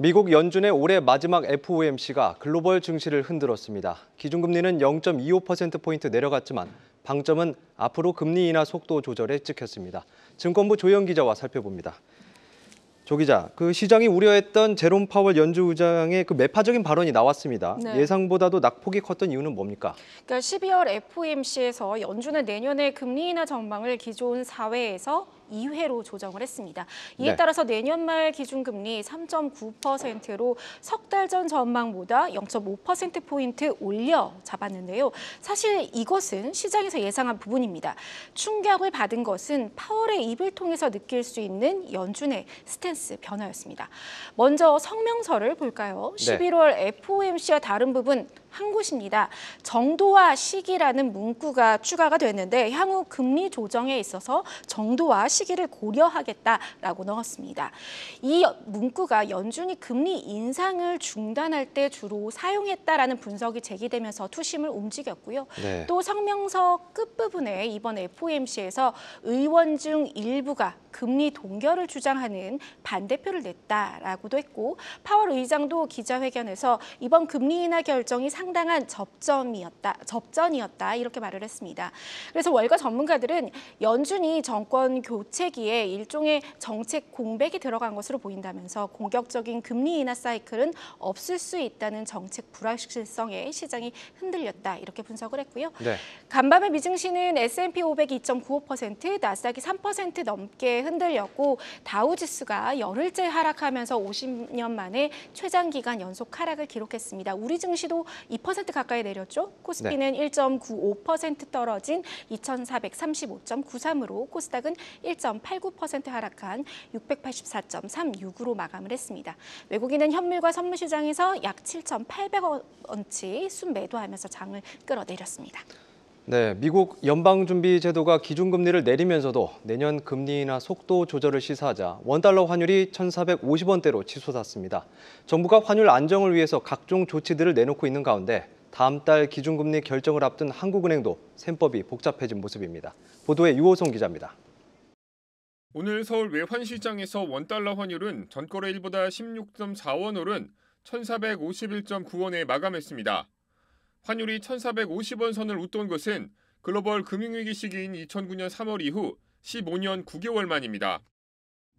미국 연준의 올해 마지막 FOMC가 글로벌 증시를 흔들었습니다. 기준금리는 0.25%포인트 내려갔지만 방점은 앞으로 금리 인하 속도 조절에 찍혔습니다. 증권부 조영 기자와 살펴봅니다. 조 기자, 시장이 우려했던 제롬 파월 연준 의장의 매파적인 발언이 나왔습니다. 네. 예상보다도 낙폭이 컸던 이유는 뭡니까? 12월 FOMC에서 연준은 내년의 금리 인하 전망을 기존 4회에서 2회로 조정을 했습니다. 이에 따라서 내년 말 기준금리 3.9%로 석 달 전 전망보다 0.5%포인트 올려 잡았는데요. 사실 이것은 시장에서 예상한 부분입니다. 충격을 받은 것은 파월의 입을 통해서 느낄 수 있는 연준의 스탠스 변화였습니다. 먼저 성명서를 볼까요? 11월 FOMC와 다른 부분 한 곳입니다. 정도와 시기라는 문구가 추가가 됐는데 향후 금리 조정에 있어서 정도와 시기를 고려하겠다라고 넣었습니다. 이 문구가 연준이 금리 인상을 중단할 때 주로 사용했다라는 분석이 제기되면서 투심을 움직였고요. 또 성명서 끝부분에 이번 FOMC에서 의원 중 일부가 금리 동결을 주장하는 반대표를 냈다라고도 했고 파월 의장도 기자회견에서 이번 금리 인하 결정이 상당한 접전이었다 이렇게 말을 했습니다. 그래서 월가 전문가들은 연준이 정권 교체기에 일종의 정책 공백이 들어간 것으로 보인다면서 공격적인 금리 인하 사이클은 없을 수 있다는 정책 불확실성에 시장이 흔들렸다 이렇게 분석을 했고요. 간밤의 미증시는 S&P 500이 2.95%, 나스닥이 3% 넘게 흔들렸고 다우지수가 열흘째 하락하면서 50년 만에 최장기간 연속 하락을 기록했습니다. 우리 증시도 2% 가까이 내렸죠. 코스피는 1.95% 떨어진 2,435.93으로 코스닥은 1.89% 하락한 684.36으로 마감을 했습니다. 외국인은 현물과 선물 시장에서 약 7,800원치 순매도하면서 장을 끌어내렸습니다. 미국 연방준비제도가 기준금리를 내리면서도 내년 금리 인하 속도 조절을 시사하자 원달러 환율이 1,450원대로 치솟았습니다. 정부가 환율 안정을 위해서 각종 조치들을 내놓고 있는 가운데 다음 달 기준금리 결정을 앞둔 한국은행도 셈법이 복잡해진 모습입니다. 보도에 유호성 기자입니다. 오늘 서울 외환시장에서 원달러 환율은 전거래일보다 16.4원 오른 1,451.9원에 마감했습니다. 환율이 1,450원 선을 웃돈 것은 글로벌 금융위기 시기인 2009년 3월 이후 15년 9개월 만입니다.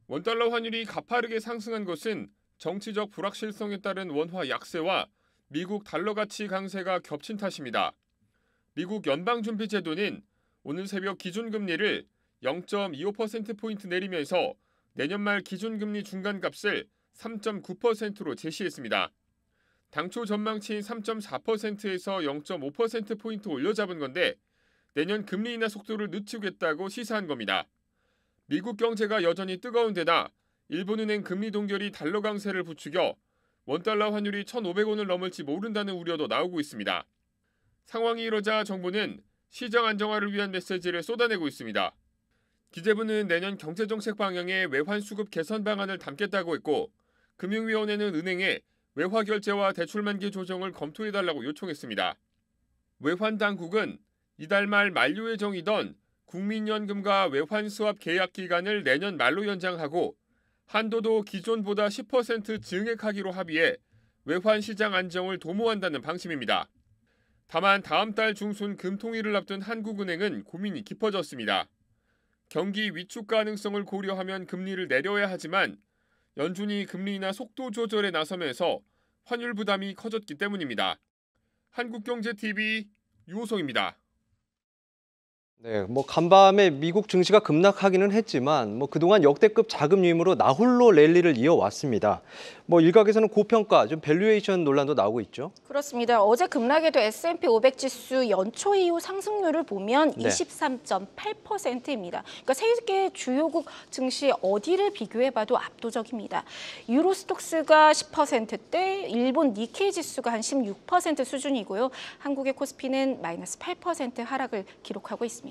원달러 환율이 가파르게 상승한 것은 정치적 불확실성에 따른 원화 약세와 미국 달러 가치 강세가 겹친 탓입니다. 미국 연방준비제도는 오늘 새벽 기준금리를 0.25%포인트 내리면서 내년 말 기준금리 중간값을 3.9%로 제시했습니다. 당초 전망치인 3.4%에서 0.5%포인트 올려잡은 건데 내년 금리 인하 속도를 늦추겠다고 시사한 겁니다. 미국 경제가 여전히 뜨거운 데다 일본은행 금리 동결이 달러 강세를 부추겨 원달러 환율이 1,500원을 넘을지 모른다는 우려도 나오고 있습니다. 상황이 이러자 정부는 시장 안정화를 위한 메시지를 쏟아내고 있습니다. 기재부는 내년 경제정책 방향에 외환 수급 개선 방안을 담겠다고 했고 금융위원회는 은행에 외화 결제와 대출 만기 조정을 검토해달라고 요청했습니다. 외환 당국은 이달 말 만료 예정이던 국민연금과 외환 수합 계약 기간을 내년 말로 연장하고 한도도 기존보다 10% 증액하기로 합의해 외환 시장 안정을 도모한다는 방침입니다. 다만 다음 달 중순 금통일을 앞둔 한국은행은 고민이 깊어졌습니다. 경기 위축 가능성을 고려하면 금리를 내려야 하지만 연준이 금리 인하 속도 조절에 나서면서 환율 부담이 커졌기 때문입니다. 한국경제TV 유호성입니다. 간밤에 미국 증시가 급락하기는 했지만 그동안 역대급 자금 유입으로 나홀로 랠리를 이어왔습니다. 일각에서는 고평가, 좀 밸류에이션 논란도 나오고 있죠. 그렇습니다. 어제 급락에도 S&P 500 지수 연초 이후 상승률을 보면 23.8%입니다. 그러니까 세계 주요국 증시 어디를 비교해봐도 압도적입니다. 유로스톡스가 10%대, 일본 니케이 지수가 한 16% 수준이고요. 한국의 코스피는 마이너스 8% 하락을 기록하고 있습니다.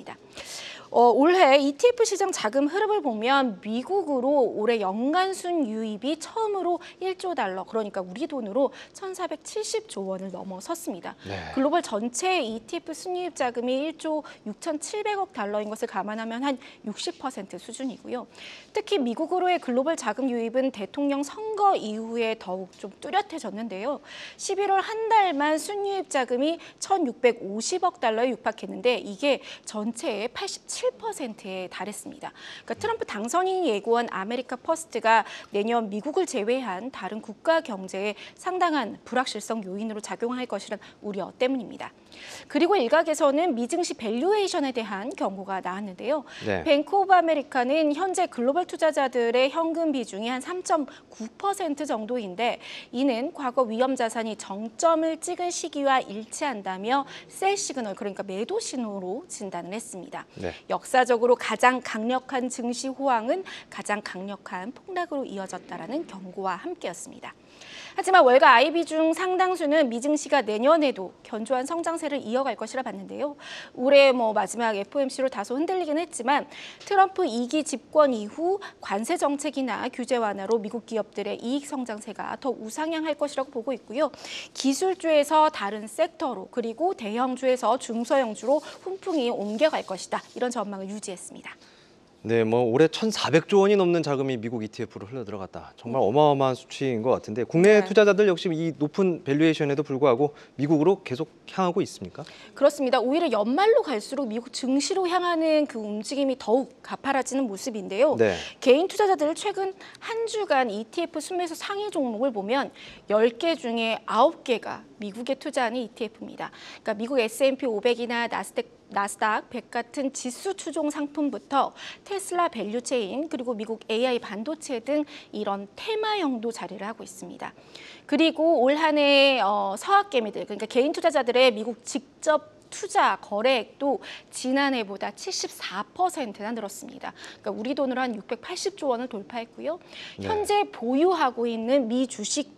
올해 ETF 시장 자금 흐름을 보면 미국으로 올해 연간 순유입이 처음으로 1조 달러, 그러니까 우리 돈으로 1,470조 원을 넘어섰습니다. 네. 글로벌 전체 ETF 순유입 자금이 1조 6,700억 달러인 것을 감안하면 한 60% 수준이고요. 특히 미국으로의 글로벌 자금 유입은 대통령 선거 이후에 더욱 좀 뚜렷해졌는데요. 11월 한 달만 순유입 자금이 1,650억 달러에 육박했는데 이게 전체의 87%에 달했습니다. 그러니까 트럼프 당선인이 예고한 아메리카 퍼스트가 내년 미국을 제외한 다른 국가 경제에 상당한 불확실성 요인으로 작용할 것이란 우려 때문입니다. 그리고 일각에서는 미증시 밸류에이션에 대한 경고가 나왔는데요. 네. 뱅크 오브 아메리카는 현재 글로벌 투자자들의 현금 비중이 한 3.9% 정도인데 이는 과거 위험 자산이 정점을 찍은 시기와 일치한다며 셀 시그널, 그러니까 매도 신호로 진단을 했습니다. 네. 역사적으로 가장 강력한 증시 호황은 가장 강력한 폭락으로 이어졌다라는 경고와 함께였습니다. 하지만 월가 IB 중 상당수는 미증시가 내년에도 견조한 성장세를 이어갈 것이라 봤는데요. 올해 마지막 FOMC로 다소 흔들리긴 했지만 트럼프 2기 집권 이후 관세 정책이나 규제 완화로 미국 기업들의 이익 성장세가 더 우상향할 것이라고 보고 있고요. 기술주에서 다른 섹터로 그리고 대형주에서 중소형주로 훈풍이 옮겨갈 것이다. 이런 전망을 유지했습니다. 네, 올해 1,400조 원이 넘는 자금이 미국 ETF로 흘러 들어갔다. 정말 어마어마한 수치인 것 같은데 국내 네. 투자자들 역시 이 높은 밸류에이션에도 불구하고 미국으로 계속 향하고 있습니까? 그렇습니다. 오히려 연말로 갈수록 미국 증시로 향하는 그 움직임이 더욱 가파라지는 모습인데요. 네. 개인 투자자들 최근 한 주간 ETF 순매수 상위 종목을 보면 10개 중에 9개가 미국에 투자하는 ETF입니다. 그러니까 미국 S&P 500이나 나스닥 100 같은 지수 추종 상품부터 테슬라 밸류체인 그리고 미국 AI 반도체 등 이런 테마형도 자리를 하고 있습니다. 그리고 올 한 해 서학개미들, 그러니까 개인 투자자들의 미국 직접 투자 거래액도 지난해보다 74%나 늘었습니다. 그러니까 우리 돈으로 한 680조 원을 돌파했고요. 네. 현재 보유하고 있는 미 주식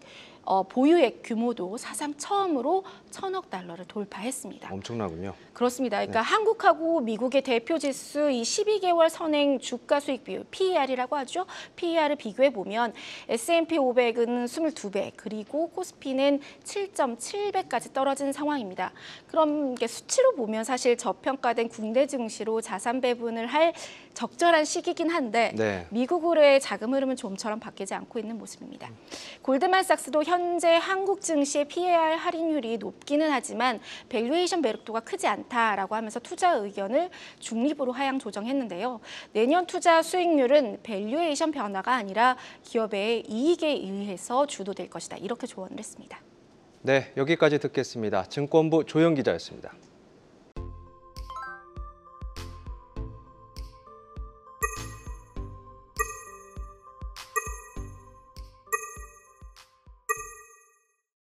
보유액 규모도 사상 처음으로 1,000억 달러를 돌파했습니다. 엄청나군요. 그렇습니다. 그러니까 한국하고 미국의 대표 지수 이 12개월 선행 주가 수익 비율 PER이라고 하죠. PER을 비교해 보면 S&P 500은 22배, 그리고 코스피는 7.7배까지 떨어진 상황입니다. 그럼 이게 수치로 보면 사실 저평가된 국내 증시로 자산 배분을 할 적절한 시기긴 한데 네. 미국으로의 자금 흐름은 좀처럼 바뀌지 않고 있는 모습입니다. 골드만삭스도 현재 한국 증시의 PER 할인율이 높기는 하지만 밸류에이션 매력도가 크지 않다라고 하면서 투자 의견을 중립으로 하향 조정했는데요. 내년 투자 수익률은 밸류에이션 변화가 아니라 기업의 이익에 의해서 주도될 것이다. 이렇게 조언을 했습니다. 네, 여기까지 듣겠습니다. 증권부 조영 기자였습니다.